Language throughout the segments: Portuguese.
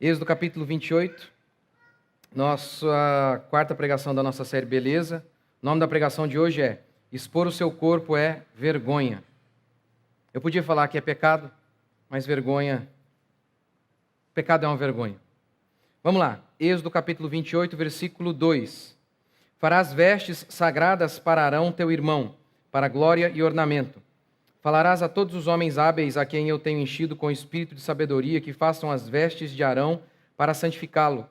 Êxodo capítulo 28, nossa quarta pregação da nossa série Beleza. O nome da pregação de hoje é Expor o seu corpo é vergonha. Eu podia falar que é pecado, mas pecado é uma vergonha. Vamos lá, Êxodo capítulo 28, versículo 2. Farás vestes sagradas para Arão teu irmão, para glória e ornamento. Falarás a todos os homens hábeis a quem eu tenho enchido com o espírito de sabedoria, que façam as vestes de Arão para santificá-lo.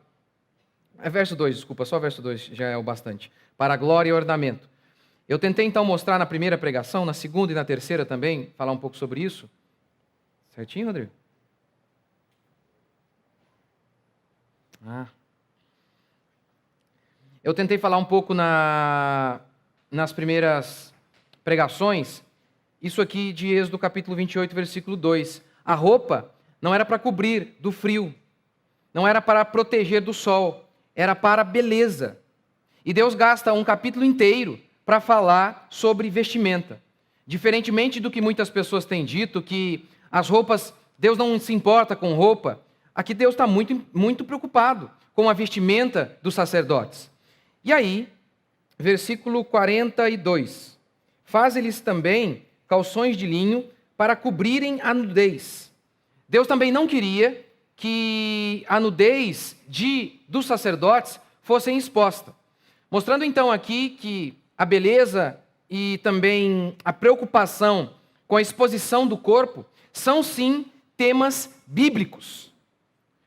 Verso 2, desculpa, só verso 2 já é o bastante. Para glória e ornamento. Eu tentei então mostrar na primeira pregação, na segunda e na terceira também, falar um pouco sobre isso. Certinho, Rodrigo? Eu tentei falar um pouco nas primeiras pregações, isso aqui de Êxodo capítulo 28, versículo 2. A roupa não era para cobrir do frio, não era para proteger do sol, era para beleza. E Deus gasta um capítulo inteiro para falar sobre vestimenta. Diferentemente do que muitas pessoas têm dito, que as roupas, Deus não se importa com roupa, aqui Deus está muito preocupado com a vestimenta dos sacerdotes. E aí, versículo 42. Faz-lhes também calções de linho para cobrirem a nudez. Deus também não queria que a nudez dos sacerdotes fosse exposta. Mostrando então aqui que a beleza e também a preocupação com a exposição do corpo são sim temas bíblicos.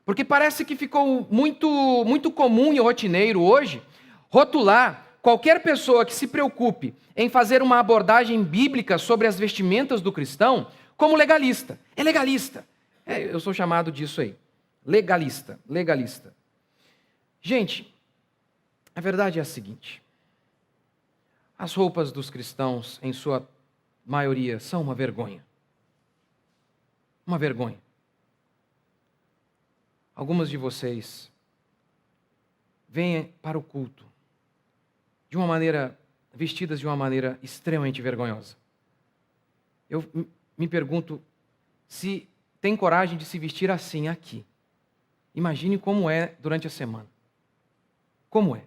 Porque parece que ficou muito comum e rotineiro hoje rotular qualquer pessoa que se preocupe em fazer uma abordagem bíblica sobre as vestimentas do cristão como legalista. É legalista. Eu sou chamado disso aí. Legalista. Gente, a verdade é a seguinte. As roupas dos cristãos, em sua maioria, são uma vergonha. Uma vergonha. Algumas de vocês vêm para o culto vestidas de uma maneira extremamente vergonhosa. Eu me pergunto se tem coragem de se vestir assim aqui. Imagine como é durante a semana. Como é?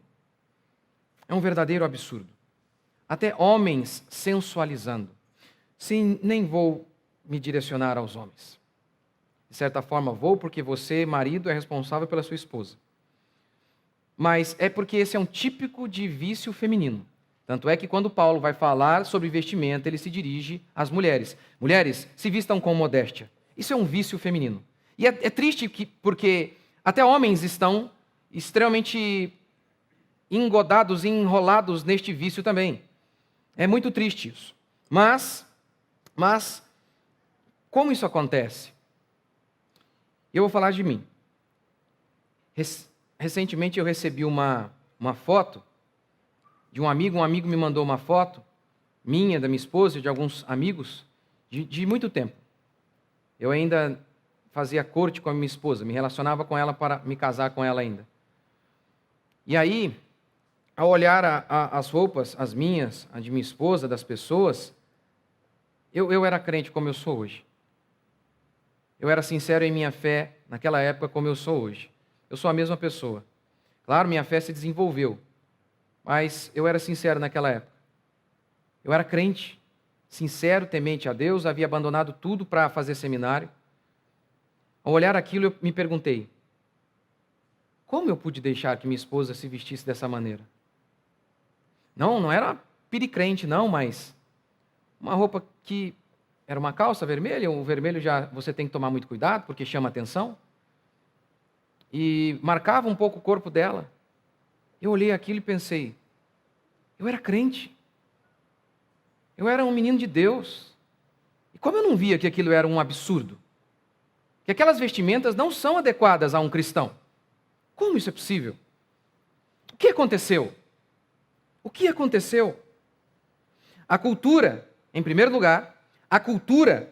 É um verdadeiro absurdo. Até homens sensualizando. Sim, nem vou me direcionar aos homens. De certa forma vou, porque você, marido, é responsável pela sua esposa. Mas é porque esse é um típico de vício feminino. Tanto é que quando Paulo vai falar sobre vestimenta, ele se dirige às mulheres. Mulheres, se vistam com modéstia. Isso é um vício feminino. E é triste porque até homens estão extremamente engodados e enrolados neste vício também. É muito triste isso. Mas como isso acontece? Eu vou falar de mim. Recentemente eu recebi uma foto de um amigo me mandou uma foto, minha, da minha esposa, de alguns amigos, de muito tempo. Eu ainda fazia corte com a minha esposa, me relacionava com ela para me casar com ela ainda. E aí, ao olhar as roupas, as minhas, a de minha esposa, das pessoas, eu era crente como eu sou hoje. Eu era sincero em minha fé naquela época como eu sou hoje. Eu sou a mesma pessoa. Claro, minha fé se desenvolveu, mas eu era sincero naquela época. Eu era crente, sincero, temente a Deus, havia abandonado tudo para fazer seminário. Ao olhar aquilo, eu me perguntei, como eu pude deixar que minha esposa se vestisse dessa maneira? Não era piricrente, não, mas uma roupa que era uma calça vermelha, o vermelho já você tem que tomar muito cuidado, porque chama atenção. E marcava um pouco o corpo dela. Eu olhei aquilo e pensei, eu era crente. Eu era um menino de Deus. E como eu não via que aquilo era um absurdo? Que aquelas vestimentas não são adequadas a um cristão. Como isso é possível? O que aconteceu? O que aconteceu? A cultura, em primeiro lugar, a cultura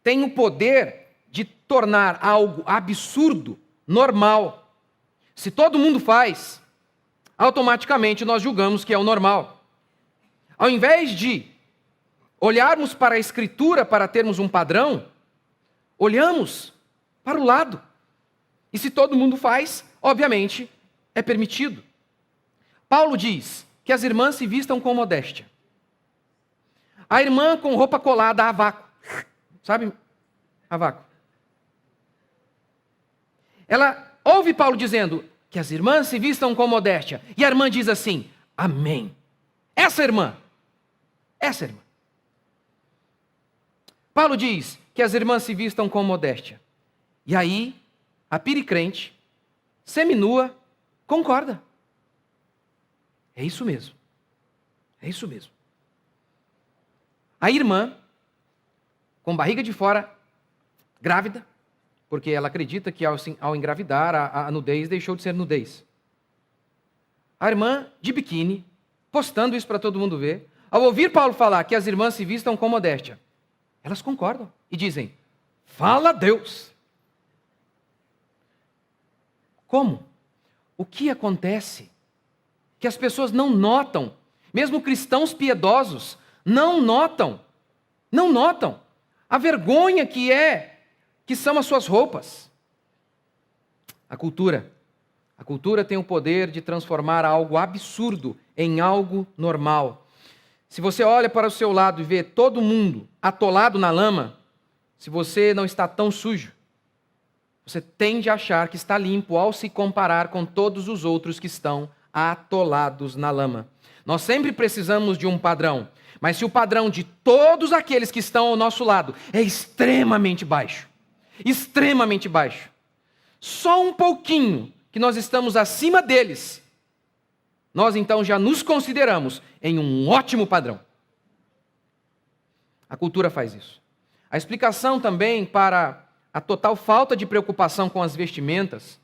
tem o poder de tornar algo absurdo normal. Se todo mundo faz, automaticamente nós julgamos que é o normal. Ao invés de olharmos para a Escritura para termos um padrão, olhamos para o lado. E se todo mundo faz, obviamente, é permitido. Paulo diz que as irmãs se vistam com modéstia. A irmã com roupa colada a vácuo. Sabe? A vácuo. Ela ouve Paulo dizendo que as irmãs se vistam com modéstia. E a irmã diz assim, amém. Essa irmã. Paulo diz que as irmãs se vistam com modéstia. E aí, a piricrente, seminua, concorda. É isso mesmo. É isso mesmo. A irmã, com barriga de fora, grávida, porque ela acredita que ao engravidar, a nudez deixou de ser nudez. A irmã, de biquíni, postando isso para todo mundo ver, ao ouvir Paulo falar que as irmãs se vistam com modéstia, elas concordam e dizem, fala a Deus. Como? O que acontece? Que as pessoas não notam, mesmo cristãos piedosos, não notam a vergonha que são as suas roupas. A cultura tem o poder de transformar algo absurdo em algo normal. Se você olha para o seu lado e vê todo mundo atolado na lama, se você não está tão sujo, você tende a achar que está limpo ao se comparar com todos os outros que estão atolados na lama. Nós sempre precisamos de um padrão, mas se o padrão de todos aqueles que estão ao nosso lado é extremamente baixo, só um pouquinho que nós estamos acima deles, nós então já nos consideramos em um ótimo padrão. A cultura faz isso. A explicação também para a total falta de preocupação com as vestimentas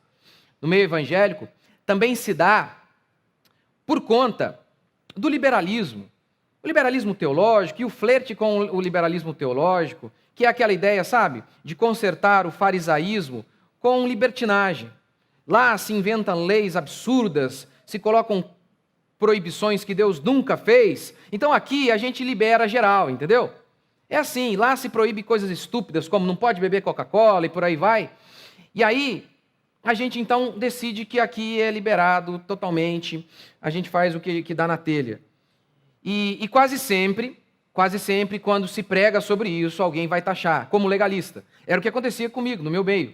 no meio evangélico também se dá por conta do liberalismo. O liberalismo teológico e o flerte com o liberalismo teológico, que é aquela ideia, sabe, de consertar o farisaísmo com libertinagem. Lá se inventam leis absurdas, se colocam proibições que Deus nunca fez. Então aqui a gente libera geral, entendeu? É assim, lá se proíbe coisas estúpidas, como não pode beber Coca-Cola e por aí vai. E aí a gente então decide que aqui é liberado totalmente, a gente faz o que dá na telha. E quase sempre, quando se prega sobre isso, alguém vai taxar, como legalista. Era o que acontecia comigo, no meu meio.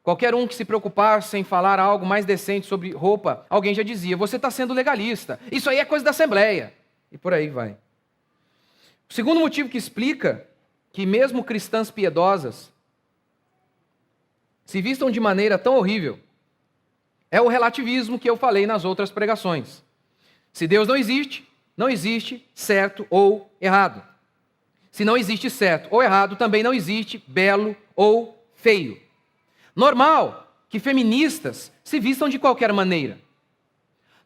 Qualquer um que se preocupasse em falar algo mais decente sobre roupa, alguém já dizia, você está sendo legalista, isso aí é coisa da Assembleia. E por aí vai. O segundo motivo que explica que mesmo cristãs piedosas se vistam de maneira tão horrível é o relativismo que eu falei nas outras pregações. Se Deus não existe certo ou errado. Se não existe certo ou errado, também não existe belo ou feio. Normal que feministas se vistam de qualquer maneira.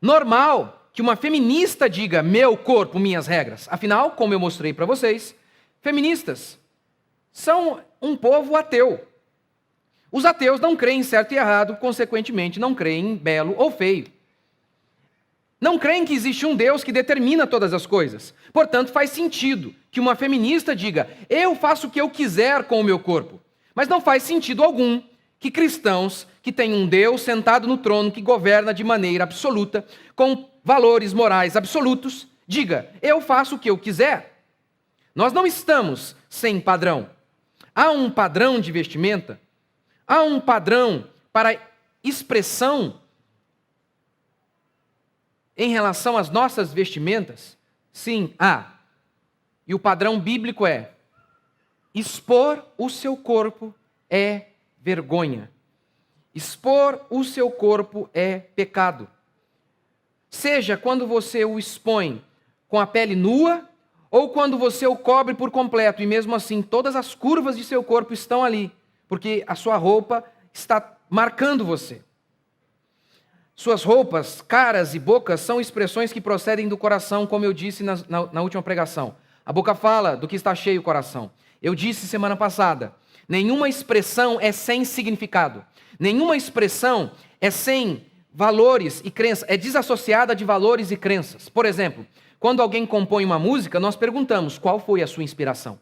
Normal que uma feminista diga meu corpo, minhas regras. Afinal, como eu mostrei para vocês, feministas são um povo ateu. Os ateus não creem em certo e errado, consequentemente não creem em belo ou feio. Não creem que existe um Deus que determina todas as coisas. Portanto, faz sentido que uma feminista diga, eu faço o que eu quiser com o meu corpo. Mas não faz sentido algum que cristãos que têm um Deus sentado no trono que governa de maneira absoluta, com valores morais absolutos, diga, eu faço o que eu quiser. Nós não estamos sem padrão. Há um padrão de vestimenta, há um padrão para expressão em relação às nossas vestimentas? Sim, há. E o padrão bíblico é: expor o seu corpo é vergonha. Expor o seu corpo é pecado. Seja quando você o expõe com a pele nua, ou quando você o cobre por completo, e mesmo assim todas as curvas de seu corpo estão ali, porque a sua roupa está marcando você. Suas roupas, caras e bocas são expressões que procedem do coração, como eu disse na última pregação. A boca fala do que está cheio o coração. Eu disse semana passada, nenhuma expressão é sem significado. Nenhuma expressão é sem valores e crenças, é desassociada de valores e crenças. Por exemplo, quando alguém compõe uma música, nós perguntamos qual foi a sua inspiração.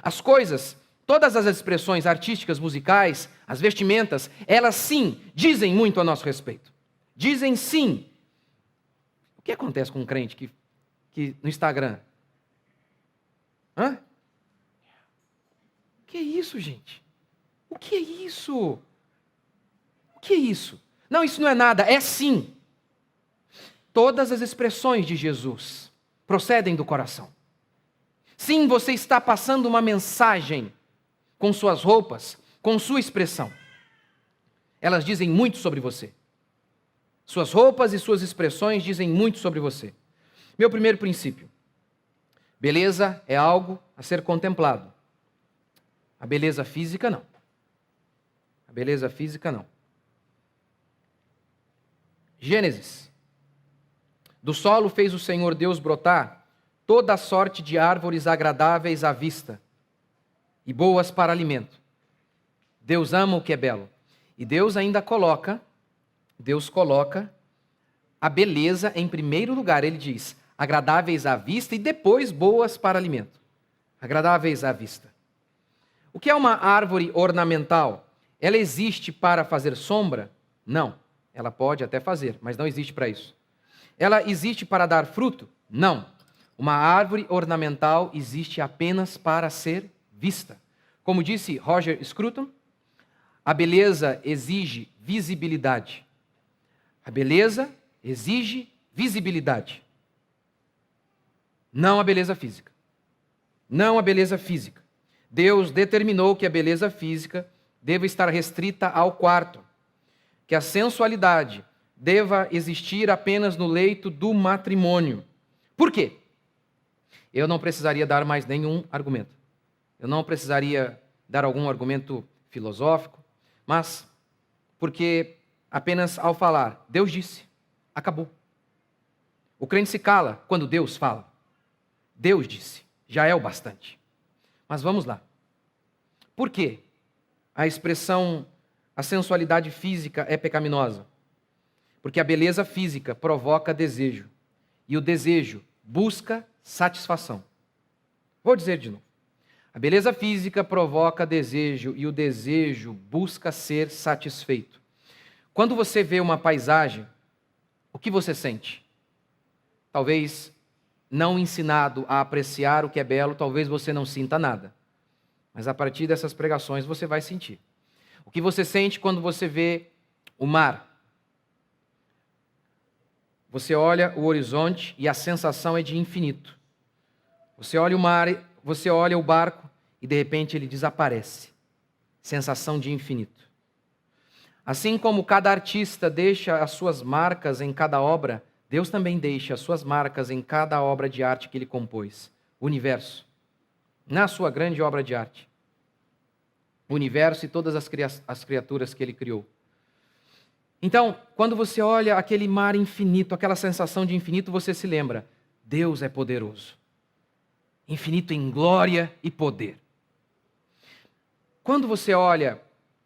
As coisas todas as expressões artísticas, musicais, as vestimentas, elas sim dizem muito a nosso respeito. Dizem sim. O que acontece com um crente que no Instagram? Hã? O que é isso, gente? O que é isso? O que é isso? Não, isso não é nada, é sim. Todas as expressões de Jesus procedem do coração. Sim, você está passando uma mensagem com suas roupas, com sua expressão. Elas dizem muito sobre você. Suas roupas e suas expressões dizem muito sobre você. Meu primeiro princípio. Beleza é algo a ser contemplado. A beleza física, não. A beleza física, não. Gênesis. Do solo fez o Senhor Deus brotar toda a sorte de árvores agradáveis à vista e boas para alimento. Deus ama o que é belo. E Deus ainda coloca a beleza em primeiro lugar. Ele diz, agradáveis à vista e depois boas para alimento. Agradáveis à vista. O que é uma árvore ornamental? Ela existe para fazer sombra? Não. Ela pode até fazer, mas não existe para isso. Ela existe para dar fruto? Não. Uma árvore ornamental existe apenas para ser vista. Como disse Roger Scruton, a beleza exige visibilidade. A beleza exige visibilidade. Não a beleza física. Não a beleza física. Deus determinou que a beleza física deva estar restrita ao quarto, que a sensualidade deva existir apenas no leito do matrimônio. Por quê? Eu não precisaria dar mais nenhum argumento. Eu não precisaria dar algum argumento filosófico, mas porque apenas ao falar, Deus disse, acabou. O crente se cala quando Deus fala. Deus disse, já é o bastante. Mas vamos lá. Por quê? A expressão, a sensualidade física é pecaminosa. Porque a beleza física provoca desejo. E o desejo busca satisfação. Vou dizer de novo. A beleza física provoca desejo e o desejo busca ser satisfeito. Quando você vê uma paisagem, o que você sente? Talvez não ensinado a apreciar o que é belo, talvez você não sinta nada. Mas a partir dessas pregações você vai sentir. O que você sente quando você vê o mar? Você olha o horizonte e a sensação é de infinito. Você olha o mar, você olha o barco e de repente ele desaparece. Sensação de infinito. Assim como cada artista deixa as suas marcas em cada obra, Deus também deixa as suas marcas em cada obra de arte que ele compôs. O universo. Na sua grande obra de arte. O universo e todas as criaturas que ele criou. Então, quando você olha aquele mar infinito, aquela sensação de infinito, você se lembra, Deus é poderoso. Infinito em glória e poder. Quando você olha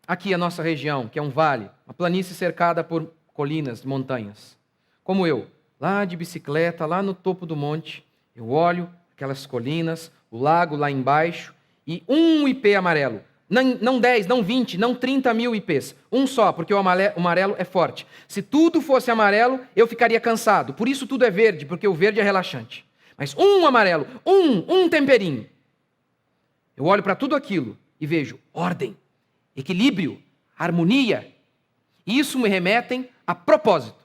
aqui a nossa região, que é um vale, uma planície cercada por colinas, montanhas, como eu, lá de bicicleta, lá no topo do monte, eu olho aquelas colinas, o lago lá embaixo e um ipê amarelo. Não 10, não 20, não 30 mil ipês. Um só, porque o amarelo é forte. Se tudo fosse amarelo, eu ficaria cansado. Por isso tudo é verde, porque o verde é relaxante. Mas um amarelo, um temperinho. Eu olho para tudo aquilo e vejo ordem, equilíbrio, harmonia. E isso me remetem a propósito.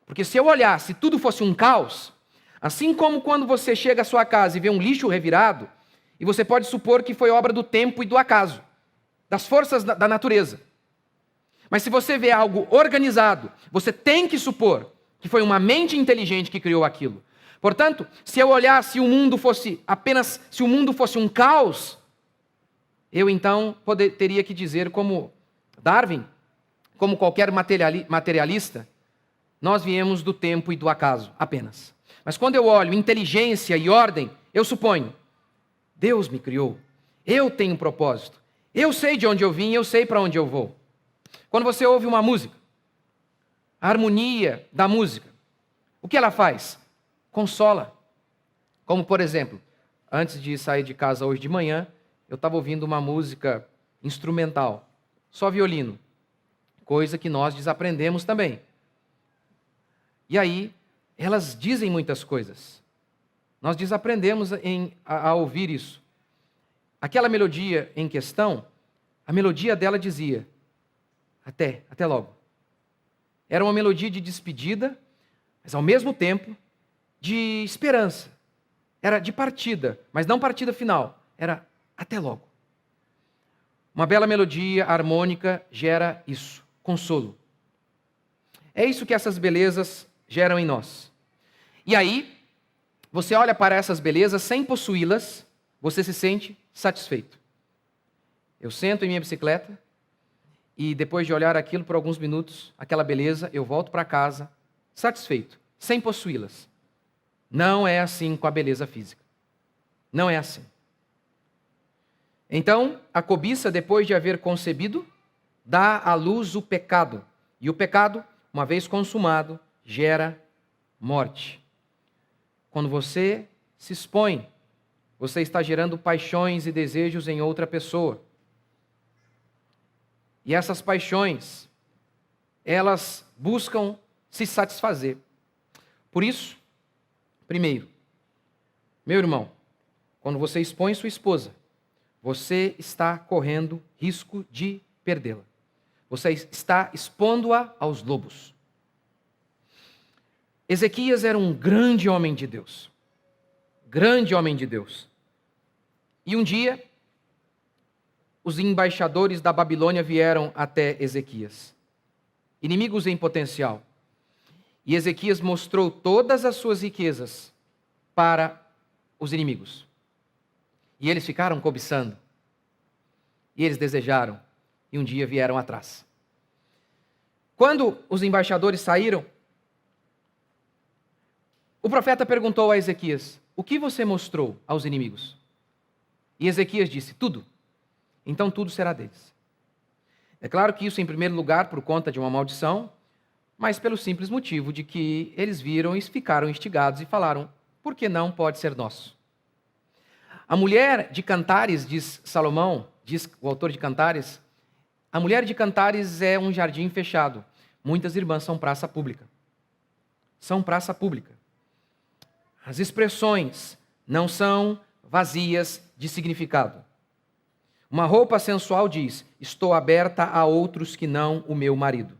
Porque se eu olhasse, tudo fosse um caos, assim como quando você chega à sua casa e vê um lixo revirado, e você pode supor que foi obra do tempo e do acaso, das forças da natureza. Mas se você vê algo organizado, você tem que supor que foi uma mente inteligente que criou aquilo. Portanto, se eu olhasse o mundo fosse um caos, eu então teria que dizer como Darwin, como qualquer materialista, nós viemos do tempo e do acaso, apenas. Mas quando eu olho inteligência e ordem, eu suponho, Deus me criou, eu tenho um propósito, eu sei de onde eu vim, eu sei para onde eu vou. Quando você ouve uma música, a harmonia da música, o que ela faz? Consola. Como, por exemplo, antes de sair de casa hoje de manhã, eu estava ouvindo uma música instrumental, só violino, coisa que nós desaprendemos também. E aí, elas dizem muitas coisas. Nós desaprendemos a ouvir isso. Aquela melodia em questão, a melodia dela dizia, até logo. Era uma melodia de despedida, mas ao mesmo tempo de esperança. Era de partida, mas não partida final. Era até logo. Uma bela melodia harmônica gera isso, consolo. É isso que essas belezas geram em nós. E aí, você olha para essas belezas sem possuí-las, você se sente satisfeito. Eu sento em minha bicicleta e depois de olhar aquilo por alguns minutos, aquela beleza, eu volto para casa satisfeito, sem possuí-las. Não é assim com a beleza física. Não é assim. Então, a cobiça, depois de haver concebido, dá à luz o pecado. E o pecado, uma vez consumado, gera morte. Quando você se expõe, você está gerando paixões e desejos em outra pessoa. E essas paixões, elas buscam se satisfazer. Por isso, primeiro, meu irmão, quando você expõe sua esposa, você está correndo risco de perdê-la. Você está expondo-a aos lobos. Ezequias era um grande homem de Deus. Grande homem de Deus. E um dia, os embaixadores da Babilônia vieram até Ezequias. Inimigos em potencial. E Ezequias mostrou todas as suas riquezas para os inimigos. E eles ficaram cobiçando. E eles desejaram. E um dia vieram atrás. Quando os embaixadores saíram, o profeta perguntou a Ezequias, o que você mostrou aos inimigos? E Ezequias disse, tudo. Então tudo será deles. É claro que isso, em primeiro lugar, por conta de uma maldição, mas pelo simples motivo de que eles viram e ficaram instigados e falaram, por que não pode ser nosso? A mulher de Cantares, diz Salomão, diz o autor de Cantares, a mulher de Cantares é um jardim fechado. Muitas irmãs são praça pública. São praça pública. As expressões não são vazias de significado. Uma roupa sensual diz, estou aberta a outros que não o meu marido.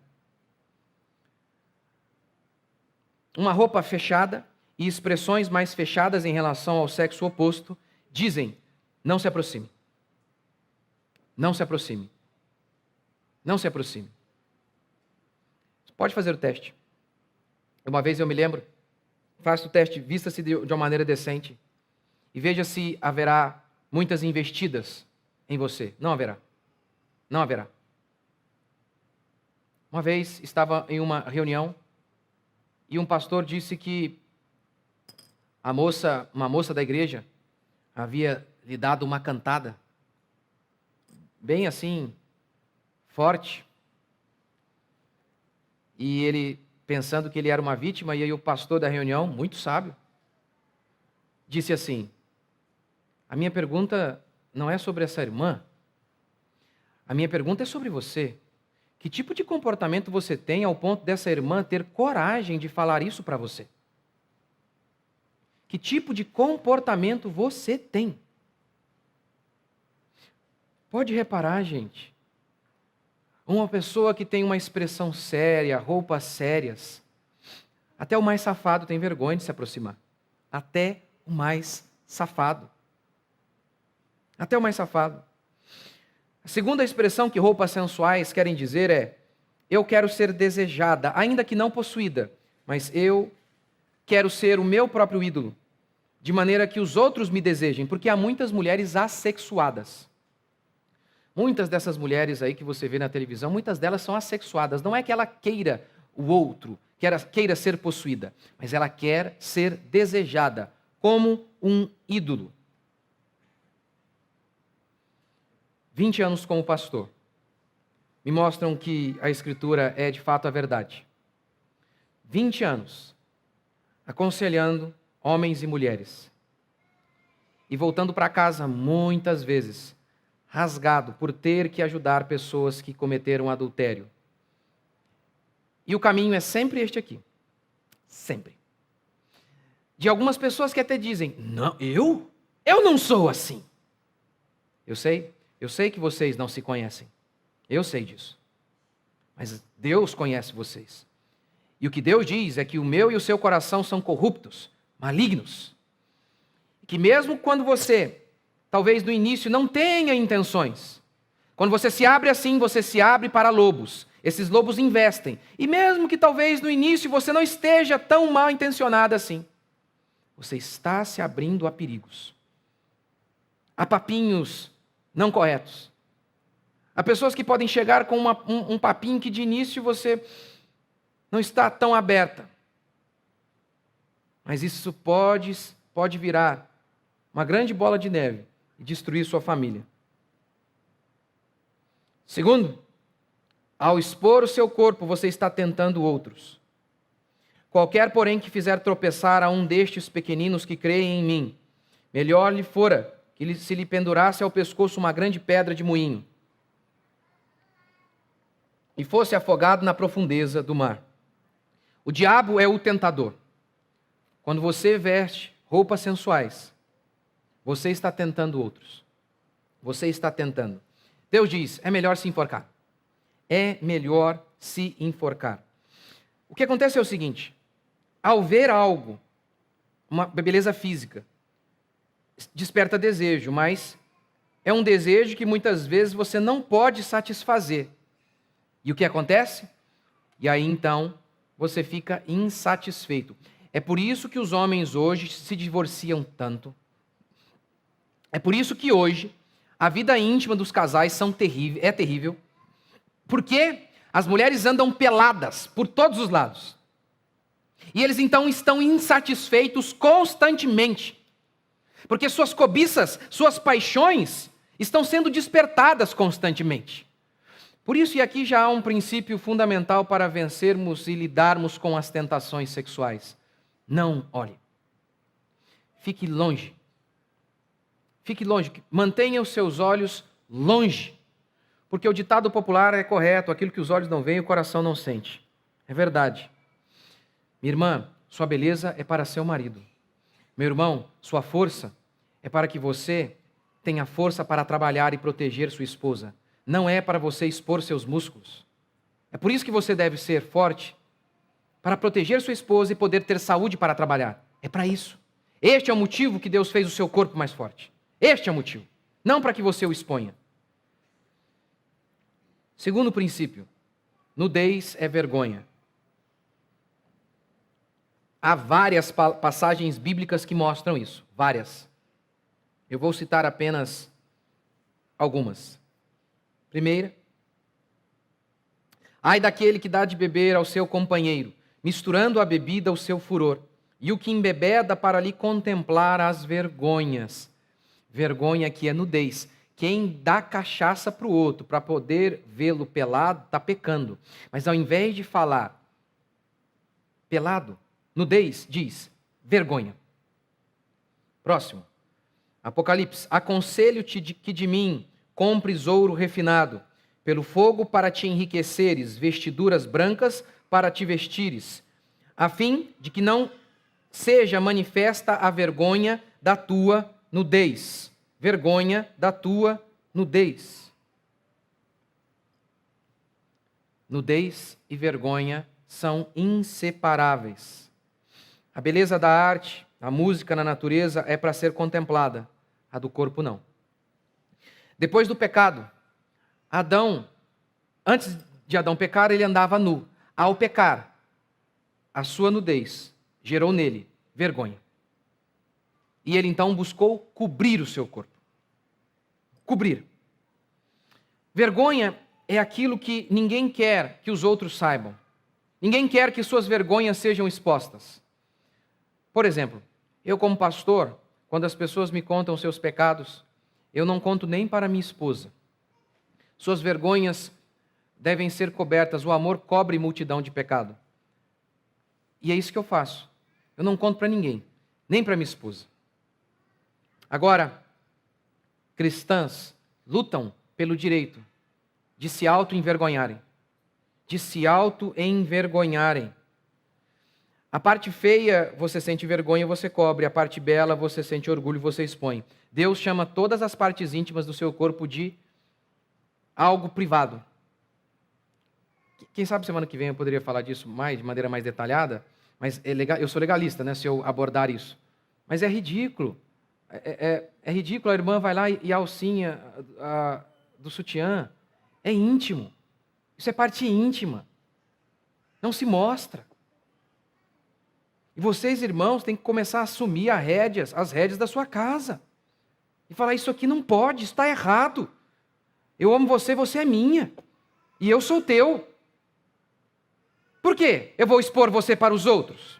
Uma roupa fechada e expressões mais fechadas em relação ao sexo oposto dizem, não se aproxime. Não se aproxime. Não se aproxime. Você pode fazer o teste. Uma vez eu me lembro, faça o teste, vista-se de uma maneira decente e veja se haverá muitas investidas em você. Não haverá. Não haverá. Uma vez estava em uma reunião e um pastor disse que uma moça da igreja havia lhe dado uma cantada, bem assim, forte. E ele, pensando que ele era uma vítima, e aí o pastor da reunião, muito sábio, disse assim, a minha pergunta não é sobre essa irmã, a minha pergunta é sobre você. Que tipo de comportamento você tem ao ponto dessa irmã ter coragem de falar isso para você? Que tipo de comportamento você tem? Pode reparar, gente. Uma pessoa que tem uma expressão séria, roupas sérias, até o mais safado tem vergonha de se aproximar. Até o mais safado. Até o mais safado. A segunda expressão que roupas sensuais querem dizer é, eu quero ser desejada, ainda que não possuída, mas eu quero ser o meu próprio ídolo, de maneira que os outros me desejem, porque há muitas mulheres assexuadas. Muitas dessas mulheres aí que você vê na televisão, muitas delas são assexuadas. Não é que ela queira o outro, queira ser possuída, mas ela quer ser desejada como um ídolo. 20 anos como pastor me mostram que a Escritura é de fato a verdade. 20 anos aconselhando homens e mulheres. E voltando para casa muitas vezes rasgado por ter que ajudar pessoas que cometeram adultério. E o caminho é sempre este aqui. Sempre. De algumas pessoas que até dizem, não, eu não sou assim. Eu sei que vocês não se conhecem. Eu sei disso. Mas Deus conhece vocês. E o que Deus diz é que o meu e o seu coração são corruptos, malignos. Que mesmo quando você, talvez no início, não tenha intenções, quando você se abre assim, você se abre para lobos. Esses lobos investem. E mesmo que talvez no início você não esteja tão mal intencionado assim, você está se abrindo a perigos. A papinhos não corretos. Há pessoas que podem chegar com um papinho que de início você não está tão aberta. Mas isso pode virar uma grande bola de neve e destruir sua família. Segundo, ao expor o seu corpo, você está tentando outros. Qualquer, porém, que fizer tropeçar a um destes pequeninos que creem em mim, melhor lhe fora que se lhe pendurasse ao pescoço uma grande pedra de moinho e fosse afogado na profundeza do mar. O diabo é o tentador. Quando você veste roupas sensuais, você está tentando outros. Você está tentando. Deus diz, é melhor se enforcar. É melhor se enforcar. O que acontece é o seguinte, ao ver algo, uma beleza física, desperta desejo, mas é um desejo que muitas vezes você não pode satisfazer. E o que acontece? E aí então você fica insatisfeito. É por isso que os homens hoje se divorciam tanto. É por isso que hoje a vida íntima dos casais é terrível. Porque as mulheres andam peladas por todos os lados. E eles então estão insatisfeitos constantemente. Porque suas cobiças, suas paixões estão sendo despertadas constantemente. Por isso, e aqui já há um princípio fundamental para vencermos e lidarmos com as tentações sexuais. Não olhe. Fique longe. Fique longe. Mantenha os seus olhos longe. Porque o ditado popular é correto, aquilo que os olhos não veem, o coração não sente. É verdade. Minha irmã, sua beleza é para seu marido. Meu irmão, sua força é para que você tenha força para trabalhar e proteger sua esposa. Não é para você expor seus músculos. É por isso que você deve ser forte, para proteger sua esposa e poder ter saúde para trabalhar. É para isso. Este é o motivo que Deus fez o seu corpo mais forte. Este é o motivo. Não para que você o exponha. Segundo princípio, nudez é vergonha. Há várias passagens bíblicas que mostram isso. Várias. Eu vou citar apenas algumas. Primeira, ai daquele que dá de beber ao seu companheiro, misturando a bebida ao seu furor, e o que embebeda para lhe contemplar as vergonhas. Vergonha que é nudez. Quem dá cachaça para o outro para poder vê-lo pelado, está pecando. Mas ao invés de falar pelado, nudez, diz vergonha. Próximo. Apocalipse. Aconselho-te que de mim compres ouro refinado, pelo fogo para te enriqueceres, vestiduras brancas para te vestires, a fim de que não seja manifesta a vergonha da tua nudez. Vergonha da tua nudez. Nudez e vergonha são inseparáveis. A beleza da arte, a música na natureza é para ser contemplada, a do corpo não. Depois do pecado, antes de Adão pecar, ele andava nu. Ao pecar, a sua nudez gerou nele vergonha. E ele então buscou cobrir o seu corpo. Cobrir. Vergonha é aquilo que ninguém quer que os outros saibam. Ninguém quer que suas vergonhas sejam expostas. Por exemplo, eu como pastor, quando as pessoas me contam seus pecados, eu não conto nem para minha esposa. Suas vergonhas devem ser cobertas, o amor cobre multidão de pecado. E é isso que eu faço. Eu não conto para ninguém, nem para minha esposa. Agora, cristãs lutam pelo direito de se auto-envergonharem. De se auto-envergonharem. A parte feia, você sente vergonha, você cobre. A parte bela, você sente orgulho, você expõe. Deus chama todas as partes íntimas do seu corpo de algo privado. Quem sabe semana que vem eu poderia falar disso de maneira mais detalhada, mas eu sou legalista, né, se eu abordar isso. Mas é ridículo. É ridículo, a irmã vai lá e a alcinha do sutiã. É íntimo. Isso é parte íntima. Não se mostra. E vocês, irmãos, têm que começar a assumir as rédeas da sua casa. E falar, isso aqui não pode, isso está errado. Eu amo você, você é minha. E eu sou teu. Por quê? Eu vou expor você para os outros.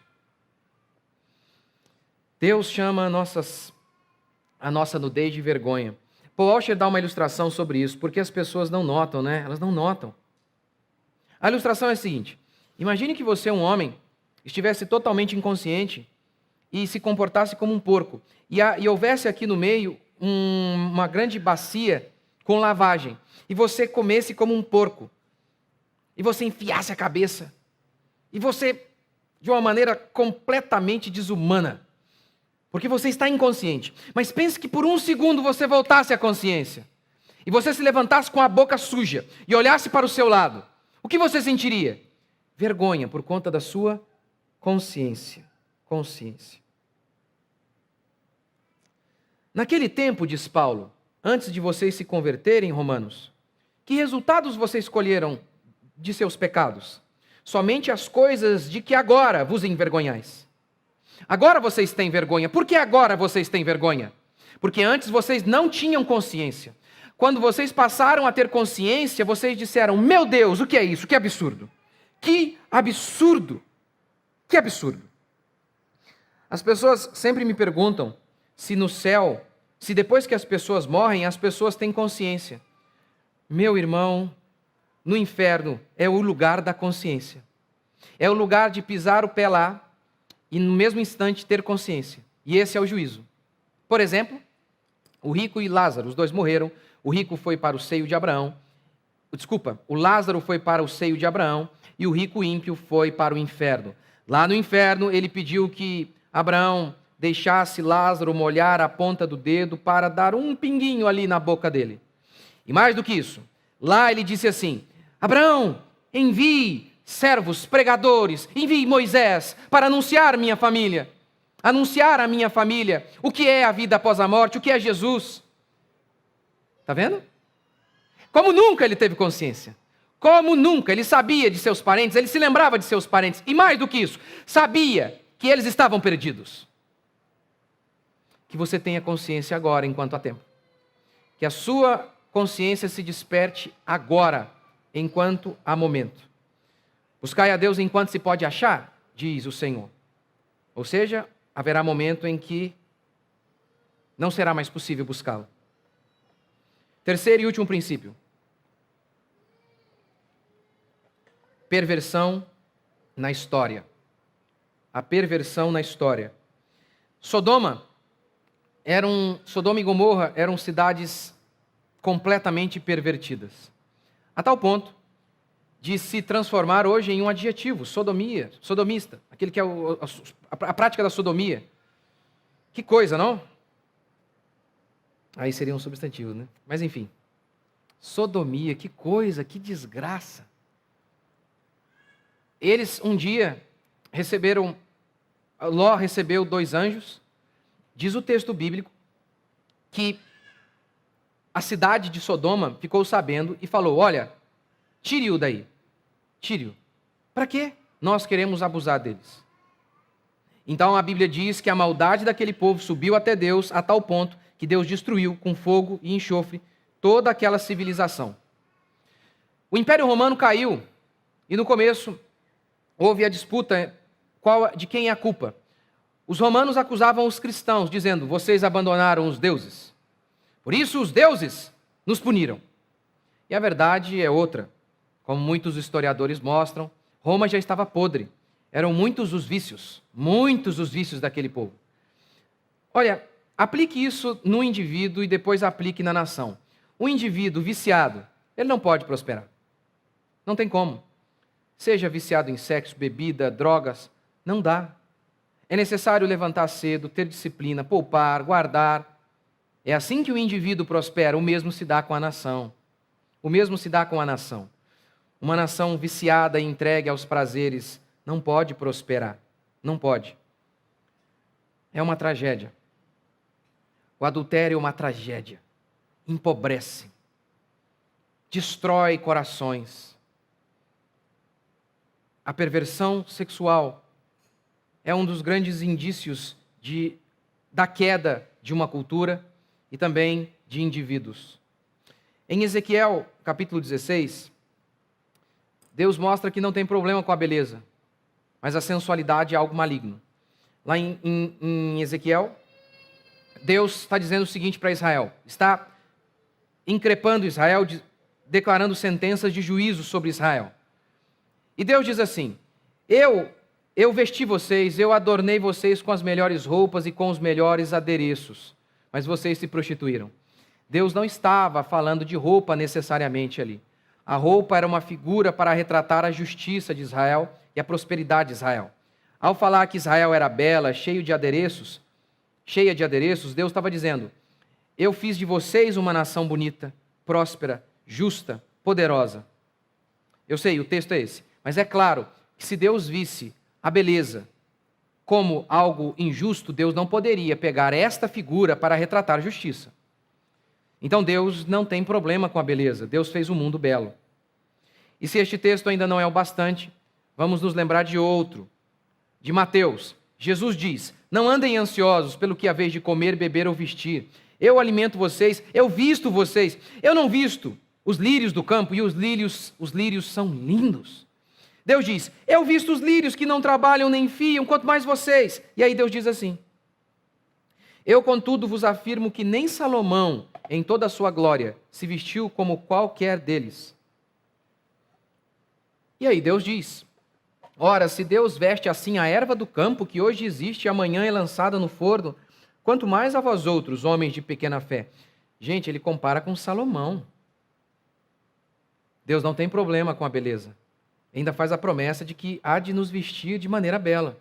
Deus chama a nossa nudez de vergonha. Paul Washer dá uma ilustração sobre isso, porque as pessoas não notam, né? Elas não notam. A ilustração é a seguinte. Imagine que você, um homem, estivesse totalmente inconsciente e se comportasse como um porco. E houvesse aqui no meio uma grande bacia com lavagem. E você comesse como um porco. E você enfiasse a cabeça. E você, de uma maneira completamente desumana. Porque você está inconsciente. Mas pense que por um segundo você voltasse à consciência. E você se levantasse com a boca suja. E olhasse para o seu lado. O que você sentiria? Vergonha por conta da sua consciência. Naquele tempo, diz Paulo, antes de vocês se converterem, Romanos, que resultados vocês escolheram de seus pecados? Somente as coisas de que agora vos envergonhais. Agora vocês têm vergonha. Por que agora vocês têm vergonha? Porque antes vocês não tinham consciência. Quando vocês passaram a ter consciência, vocês disseram, meu Deus, o que é isso? Que absurdo. Que absurdo. Que absurdo. As pessoas sempre me perguntam se no céu, se depois que as pessoas morrem, as pessoas têm consciência. Meu irmão, no inferno é o lugar da consciência. É o lugar de pisar o pé lá e no mesmo instante ter consciência. E esse é o juízo. Por exemplo, o rico e Lázaro, os dois morreram. O rico foi para o seio de Abraão. O Lázaro foi para o seio de Abraão e o rico ímpio foi para o inferno. Lá no inferno, ele pediu que Abraão deixasse Lázaro molhar a ponta do dedo para dar um pinguinho ali na boca dele. E mais do que isso, lá ele disse assim, Abraão, envie servos, pregadores, envie Moisés para anunciar a minha família o que é a vida após a morte, o que é Jesus. Está vendo? Como nunca ele teve consciência. Como nunca ele sabia de seus parentes, ele se lembrava de seus parentes. E mais do que isso, sabia que eles estavam perdidos. Que você tenha consciência agora, enquanto há tempo. Que a sua consciência se desperte agora, enquanto há momento. Buscai a Deus enquanto se pode achar, diz o Senhor. Ou seja, haverá momento em que não será mais possível buscá-lo. Terceiro e último princípio. Perversão na história. A perversão na história. Sodoma e Gomorra eram cidades completamente pervertidas. A tal ponto de se transformar hoje em um adjetivo, sodomista, aquele que é a prática da sodomia. Que coisa, não? Aí seria um substantivo, né? Mas enfim, sodomia, que coisa, que desgraça. Eles um dia Ló recebeu 2 anjos, diz o texto bíblico, que a cidade de Sodoma ficou sabendo e falou, olha, tire-o daí, tire-o. Para quê? Nós queremos abusar deles. Então a Bíblia diz que a maldade daquele povo subiu até Deus a tal ponto que Deus destruiu com fogo e enxofre toda aquela civilização. O Império Romano caiu e no começo houve a disputa de quem é a culpa. Os romanos acusavam os cristãos, dizendo, vocês abandonaram os deuses. Por isso os deuses nos puniram. E a verdade é outra. Como muitos historiadores mostram, Roma já estava podre. Eram muitos os vícios daquele povo. Olha, aplique isso no indivíduo e depois aplique na nação. Um indivíduo viciado, ele não pode prosperar. Não tem como. Seja viciado em sexo, bebida, drogas, não dá. É necessário levantar cedo, ter disciplina, poupar, guardar. É assim que o indivíduo prospera. O mesmo se dá com a nação. O mesmo se dá com a nação. Uma nação viciada e entregue aos prazeres não pode prosperar. Não pode. É uma tragédia. O adultério é uma tragédia. Empobrece. Destrói corações. A perversão sexual é um dos grandes indícios da queda de uma cultura e também de indivíduos. Em Ezequiel, capítulo 16, Deus mostra que não tem problema com a beleza, mas a sensualidade é algo maligno. Lá em Ezequiel, Deus está dizendo o seguinte para Israel, está increpando Israel, declarando sentenças de juízo sobre Israel. E Deus diz assim, eu vesti vocês, eu adornei vocês com as melhores roupas e com os melhores adereços, mas vocês se prostituíram. Deus não estava falando de roupa necessariamente ali. A roupa era uma figura para retratar a justiça de Israel e a prosperidade de Israel. Ao falar que Israel era bela, cheia de adereços, Deus estava dizendo, eu fiz de vocês uma nação bonita, próspera, justa, poderosa. Eu sei, o texto é esse. Mas é claro que se Deus visse a beleza como algo injusto, Deus não poderia pegar esta figura para retratar justiça. Então Deus não tem problema com a beleza. Deus fez o mundo belo. E se este texto ainda não é o bastante, vamos nos lembrar de outro, de Mateus. Jesus diz, não andem ansiosos pelo que haveis de comer, beber ou vestir. Eu alimento vocês, eu visto vocês. Eu não visto os lírios do campo, e os lírios são lindos. Deus diz, eu visto os lírios que não trabalham nem fiam, quanto mais vocês. E aí Deus diz assim, eu contudo vos afirmo que nem Salomão, em toda a sua glória, se vestiu como qualquer deles. E aí Deus diz, ora, se Deus veste assim a erva do campo, que hoje existe e amanhã é lançada no forno, quanto mais a vós outros, homens de pequena fé. Gente, ele compara com Salomão. Deus não tem problema com a beleza. Ainda faz a promessa de que há de nos vestir de maneira bela.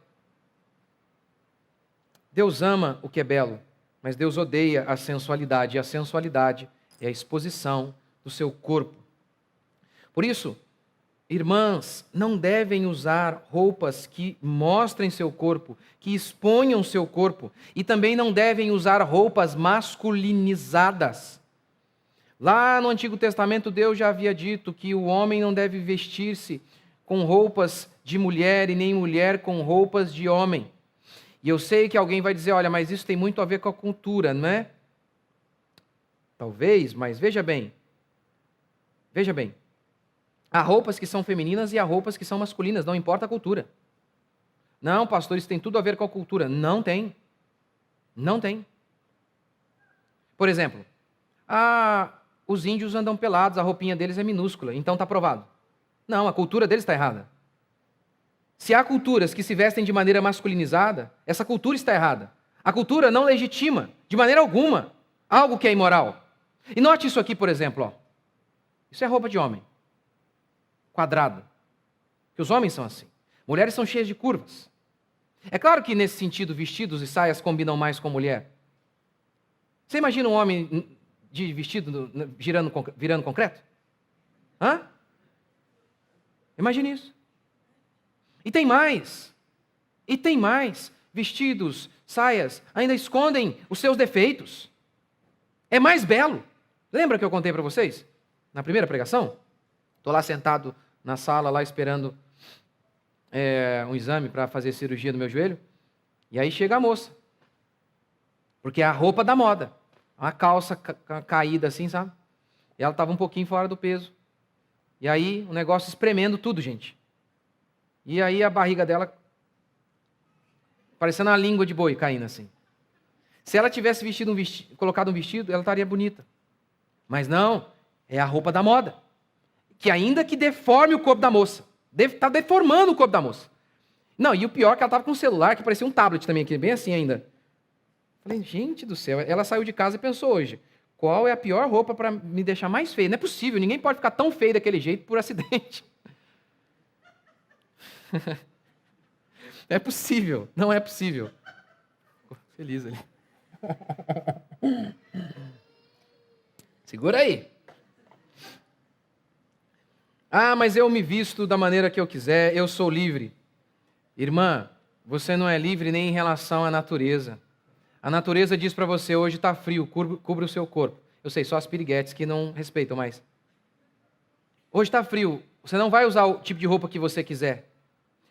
Deus ama o que é belo, mas Deus odeia a sensualidade, e a sensualidade é a exposição do seu corpo. Por isso, irmãs, não devem usar roupas que mostrem seu corpo, que exponham seu corpo, e também não devem usar roupas masculinizadas. Lá no Antigo Testamento, Deus já havia dito que o homem não deve vestir-se com roupas de mulher e nem mulher com roupas de homem. E eu sei que alguém vai dizer, olha, mas isso tem muito a ver com a cultura, não é? Talvez, mas veja bem. Veja bem. Há roupas que são femininas e há roupas que são masculinas, não importa a cultura. Não, pastor, isso tem tudo a ver com a cultura. Não tem. Não tem. Por exemplo, os índios andam pelados, a roupinha deles é minúscula, então está provado. Não, a cultura deles está errada. Se há culturas que se vestem de maneira masculinizada, essa cultura está errada. A cultura não legitima, de maneira alguma, algo que é imoral. E note isso aqui, por exemplo. Ó. Isso é roupa de homem. Quadrada. Que os homens são assim. Mulheres são cheias de curvas. É claro que, nesse sentido, vestidos e saias combinam mais com mulher. Você imagina um homem de vestido virando concreto? Hã? Imagine isso. E tem mais. E tem mais. Vestidos, saias, ainda escondem os seus defeitos. É mais belo. Lembra que eu contei para vocês? Na primeira pregação? Estou lá sentado na sala, lá esperando um exame para fazer cirurgia no meu joelho. E aí chega a moça. Porque é a roupa da moda. Uma calça caída assim, sabe? E ela estava um pouquinho fora do peso. E aí o negócio espremendo tudo, gente. E aí a barriga dela parecendo uma língua de boi caindo assim. Se ela tivesse colocado um vestido, ela estaria bonita. Mas não, é a roupa da moda. Que ainda que deforme o corpo da moça. Está deformando o corpo da moça. Não, e o pior é que ela estava com um celular que parecia um tablet também, aqui, bem assim ainda. Falei, gente do céu, ela saiu de casa e pensou hoje, qual é a pior roupa para me deixar mais feio. Não é possível, ninguém pode ficar tão feio daquele jeito por acidente. É possível, não é possível. Ficou feliz ali. Segura aí. Ah, mas eu me visto da maneira que eu quiser, eu sou livre. Irmã, você não é livre nem em relação à natureza. A natureza diz para você, hoje está frio, cubra o seu corpo. Eu sei, só as piriguetes que não respeitam mais. Hoje está frio, você não vai usar o tipo de roupa que você quiser.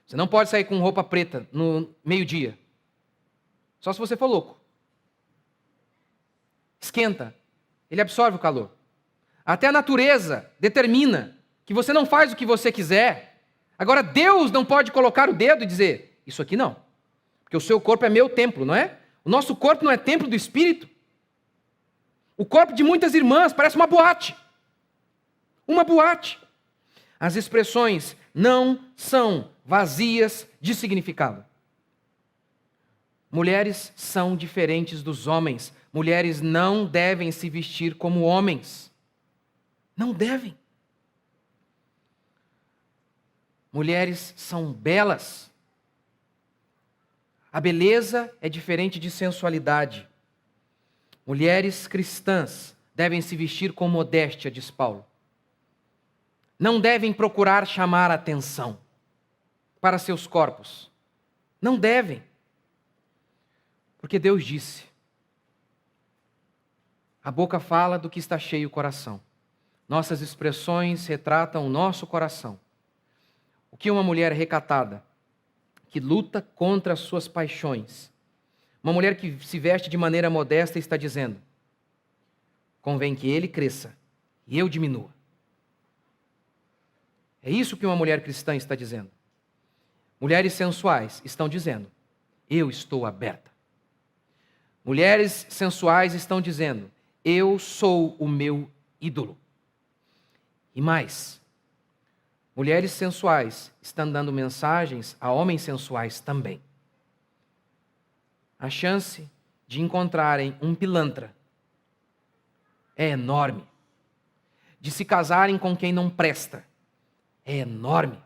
Você não pode sair com roupa preta no meio-dia. Só se você for louco. Esquenta. Ele absorve o calor. Até a natureza determina que você não faz o que você quiser. Agora, Deus não pode colocar o dedo e dizer, isso aqui não. Porque o seu corpo é meu templo, não é? O nosso corpo não é templo do Espírito. O corpo de muitas irmãs parece uma boate. Uma boate. As expressões não são vazias de significado. Mulheres são diferentes dos homens. Mulheres não devem se vestir como homens. Não devem. Mulheres são belas. A beleza é diferente de sensualidade. Mulheres cristãs devem se vestir com modéstia, diz Paulo. Não devem procurar chamar atenção para seus corpos. Não devem. Porque Deus disse. A boca fala do que está cheio o coração. Nossas expressões retratam o nosso coração. O que uma mulher recatada, que luta contra as suas paixões, uma mulher que se veste de maneira modesta está dizendo, convém que ele cresça e eu diminua. É isso que uma mulher cristã está dizendo. Mulheres sensuais estão dizendo, eu estou aberta. Mulheres sensuais estão dizendo, eu sou o meu ídolo. E mais, mulheres sensuais estão dando mensagens a homens sensuais também. A chance de encontrarem um pilantra é enorme. De se casarem com quem não presta é enorme.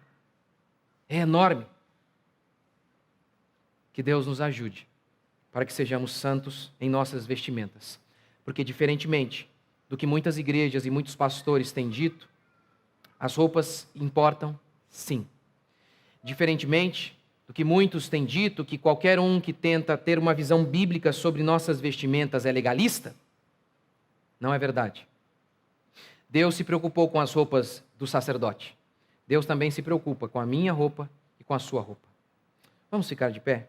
É enorme. Que Deus nos ajude para que sejamos santos em nossas vestimentas. Porque, diferentemente do que muitas igrejas e muitos pastores têm dito, as roupas importam, sim. Diferentemente do que muitos têm dito, que qualquer um que tenta ter uma visão bíblica sobre nossas vestimentas é legalista, não é verdade. Deus se preocupou com as roupas do sacerdote. Deus também se preocupa com a minha roupa e com a sua roupa. Vamos ficar de pé?